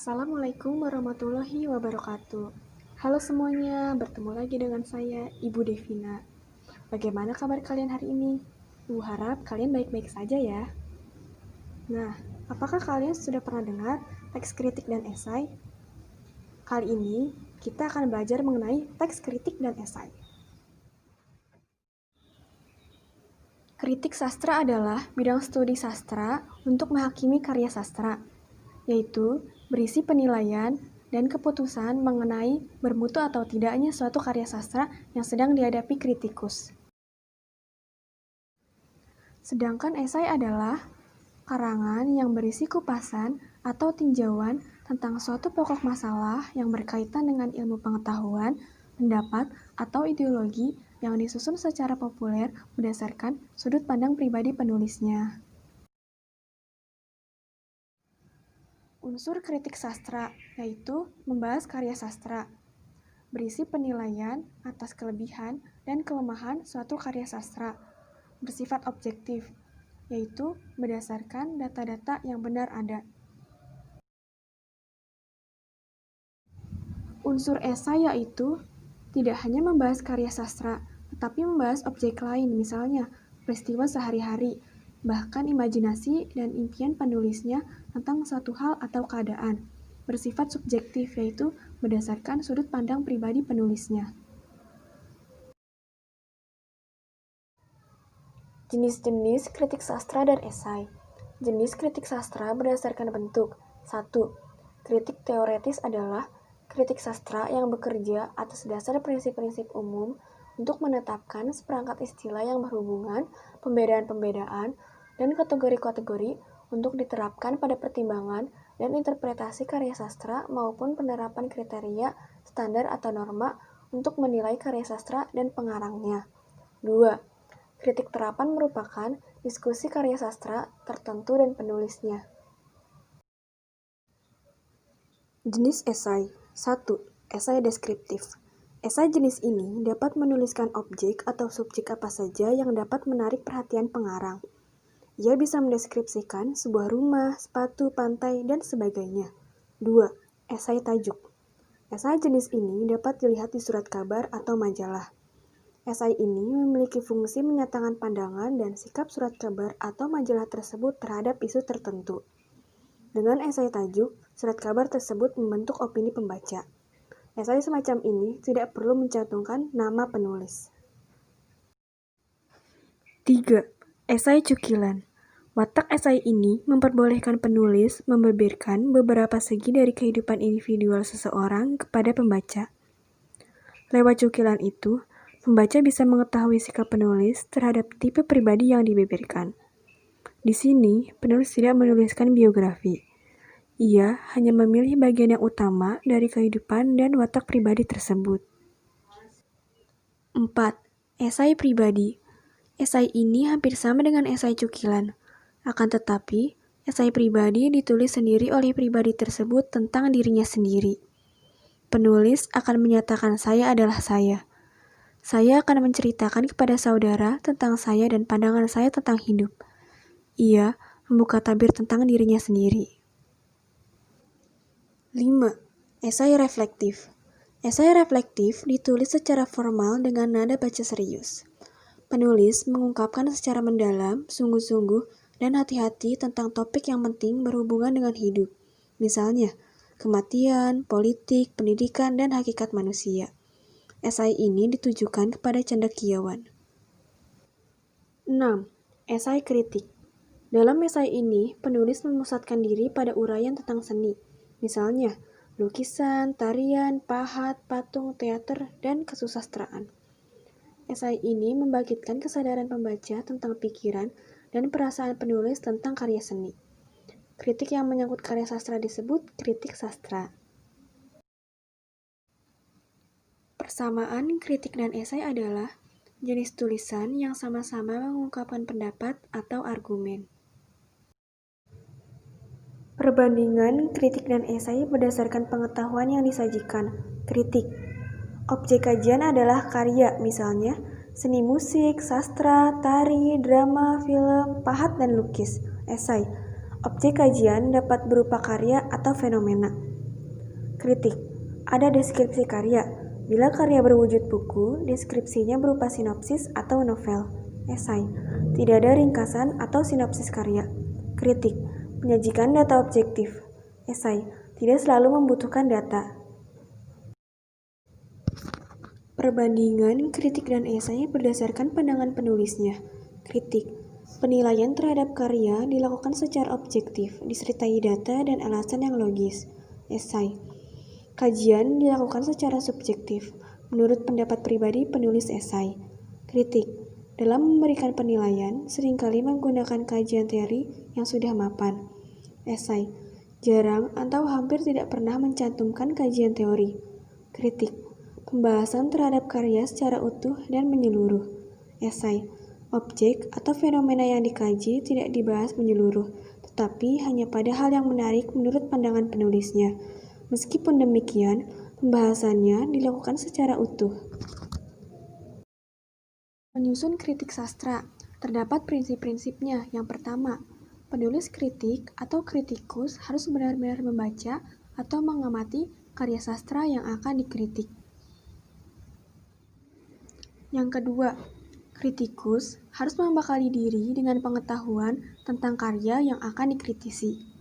Assalamualaikum warahmatullahi wabarakatuh. Halo semuanya, bertemu lagi dengan saya, Ibu Devina. Bagaimana kabar kalian hari ini? Ibu harap kalian baik-baik saja ya. Nah, apakah kalian sudah pernah dengar teks kritik dan esai? Kali ini, kita akan belajar mengenai teks kritik dan esai. Kritik sastra adalah bidang studi sastra untuk menghakimi karya sastra, yaitu berisi penilaian dan keputusan mengenai bermutu atau tidaknya suatu karya sastra yang sedang dihadapi kritikus. Sedangkan esai adalah karangan yang berisi kupasan atau tinjauan tentang suatu pokok masalah yang berkaitan dengan ilmu pengetahuan, pendapat, atau ideologi yang disusun secara populer berdasarkan sudut pandang pribadi penulisnya. Unsur kritik sastra yaitu membahas karya sastra, berisi penilaian atas kelebihan dan kelemahan suatu karya sastra, bersifat objektif, yaitu berdasarkan data-data yang benar ada. Unsur esai yaitu tidak hanya membahas karya sastra, tetapi membahas objek lain, misalnya peristiwa sehari-hari, bahkan imajinasi dan impian penulisnya tentang suatu hal atau keadaan, bersifat subjektif, yaitu berdasarkan sudut pandang pribadi penulisnya. Jenis-jenis kritik sastra dan esai. Jenis kritik sastra berdasarkan bentuk. 1. Kritik teoretis adalah kritik sastra yang bekerja atas dasar prinsip-prinsip umum untuk menetapkan seperangkat istilah yang berhubungan, pembedaan-pembedaan, dan kategori-kategori untuk diterapkan pada pertimbangan dan interpretasi karya sastra maupun penerapan kriteria, standar atau norma untuk menilai karya sastra dan pengarangnya. 2. Kritik terapan merupakan diskusi karya sastra tertentu dan penulisnya. Jenis esai. 1. Esai deskriptif. Esai jenis ini dapat menuliskan objek atau subjek apa saja yang dapat menarik perhatian pengarang. Ia bisa mendeskripsikan sebuah rumah, sepatu, pantai, dan sebagainya. 2. Esai tajuk. Esai jenis ini dapat dilihat di surat kabar atau majalah. Esai ini memiliki fungsi menyatakan pandangan dan sikap surat kabar atau majalah tersebut terhadap isu tertentu. Dengan esai tajuk, surat kabar tersebut membentuk opini pembaca. Esai semacam ini tidak perlu mencantumkan nama penulis. 3. Esai cukilan. Watak esai ini memperbolehkan penulis membeberkan beberapa segi dari kehidupan individual seseorang kepada pembaca. Lewat cukilan itu, pembaca bisa mengetahui sikap penulis terhadap tipe pribadi yang dibeberkan. Di sini, penulis tidak menuliskan biografi. Ia hanya memilih bagian yang utama dari kehidupan dan watak pribadi tersebut. 4. Esai pribadi. Esai ini hampir sama dengan esai cukilan. Akan tetapi, esai pribadi ditulis sendiri oleh pribadi tersebut tentang dirinya sendiri. Penulis akan menyatakan saya adalah saya. Saya akan menceritakan kepada saudara tentang saya dan pandangan saya tentang hidup. Ia membuka tabir tentang dirinya sendiri. 5. Esai reflektif. Esai reflektif ditulis secara formal dengan nada baca serius. Penulis mengungkapkan secara mendalam, sungguh-sungguh, dan hati-hati tentang topik yang penting berhubungan dengan hidup. Misalnya, kematian, politik, pendidikan, dan hakikat manusia. Esai ini ditujukan kepada cendekiawan. 6. Esai kritik. Dalam esai ini, penulis memusatkan diri pada uraian tentang seni. Misalnya, lukisan, tarian, pahat, patung, teater, dan kesusastraan. Esai ini membangkitkan kesadaran pembaca tentang pikiran dan perasaan penulis tentang karya seni. Kritik yang menyangkut karya sastra disebut kritik sastra. Persamaan kritik dan esai adalah jenis tulisan yang sama-sama mengungkapkan pendapat atau argumen. Perbandingan kritik dan esai berdasarkan pengetahuan yang disajikan. Kritik. Objek kajian adalah karya, misalnya seni musik, sastra, tari, drama, film, pahat, dan lukis. Esai. Objek kajian dapat berupa karya atau fenomena. Kritik. Ada deskripsi karya. Bila karya berwujud buku, deskripsinya berupa sinopsis atau novel. Esai. Tidak ada ringkasan atau sinopsis karya. Kritik. Menyajikan data objektif. Esai. Tidak selalu membutuhkan data. Perbandingan kritik dan esai berdasarkan pandangan penulisnya. Kritik. Penilaian terhadap karya dilakukan secara objektif, disertai data dan alasan yang logis. Esai. Kajian dilakukan secara subjektif, menurut pendapat pribadi penulis esai. Kritik. Dalam memberikan penilaian, seringkali menggunakan kajian teori yang sudah mapan. Esai. Jarang atau hampir tidak pernah mencantumkan kajian teori. Kritik. Pembahasan terhadap karya secara utuh dan menyeluruh. Esai. Objek atau fenomena yang dikaji tidak dibahas menyeluruh, tetapi hanya pada hal yang menarik menurut pandangan penulisnya. Meskipun demikian, pembahasannya dilakukan secara utuh. Menyusun kritik sastra, terdapat prinsip-prinsipnya. Yang pertama, penulis kritik atau kritikus harus benar-benar membaca atau mengamati karya sastra yang akan dikritik. Yang kedua, kritikus harus membekali diri dengan pengetahuan tentang karya yang akan dikritisi.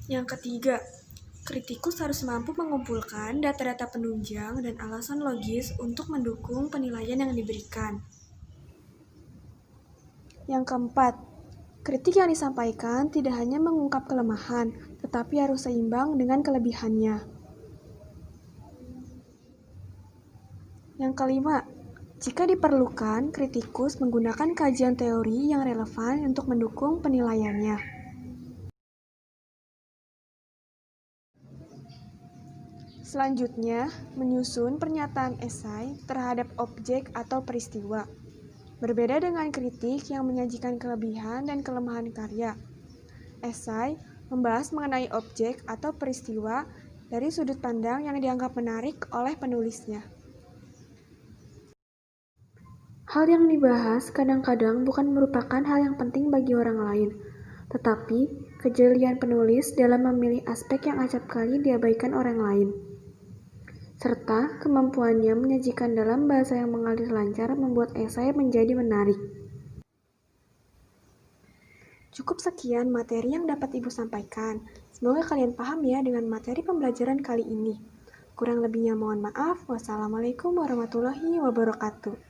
Yang ketiga, kritikus harus mampu mengumpulkan data-data penunjang dan alasan logis untuk mendukung penilaian yang diberikan. Yang keempat, kritik yang disampaikan tidak hanya mengungkap kelemahan, tetapi harus seimbang dengan kelebihannya. Yang kelima, jika diperlukan, kritikus menggunakan kajian teori yang relevan untuk mendukung penilaiannya. Selanjutnya, menyusun pernyataan esai terhadap objek atau peristiwa. Berbeda dengan kritik yang menyajikan kelebihan dan kelemahan karya, esai membahas mengenai objek atau peristiwa dari sudut pandang yang dianggap menarik oleh penulisnya. Hal yang dibahas kadang-kadang bukan merupakan hal yang penting bagi orang lain, tetapi kejelian penulis dalam memilih aspek yang acap kali diabaikan orang lain, serta kemampuannya menyajikan dalam bahasa yang mengalir lancar membuat esai menjadi menarik. Cukup sekian materi yang dapat Ibu sampaikan. Semoga kalian paham ya dengan materi pembelajaran kali ini. Kurang lebihnya mohon maaf. Wassalamualaikum warahmatullahi wabarakatuh.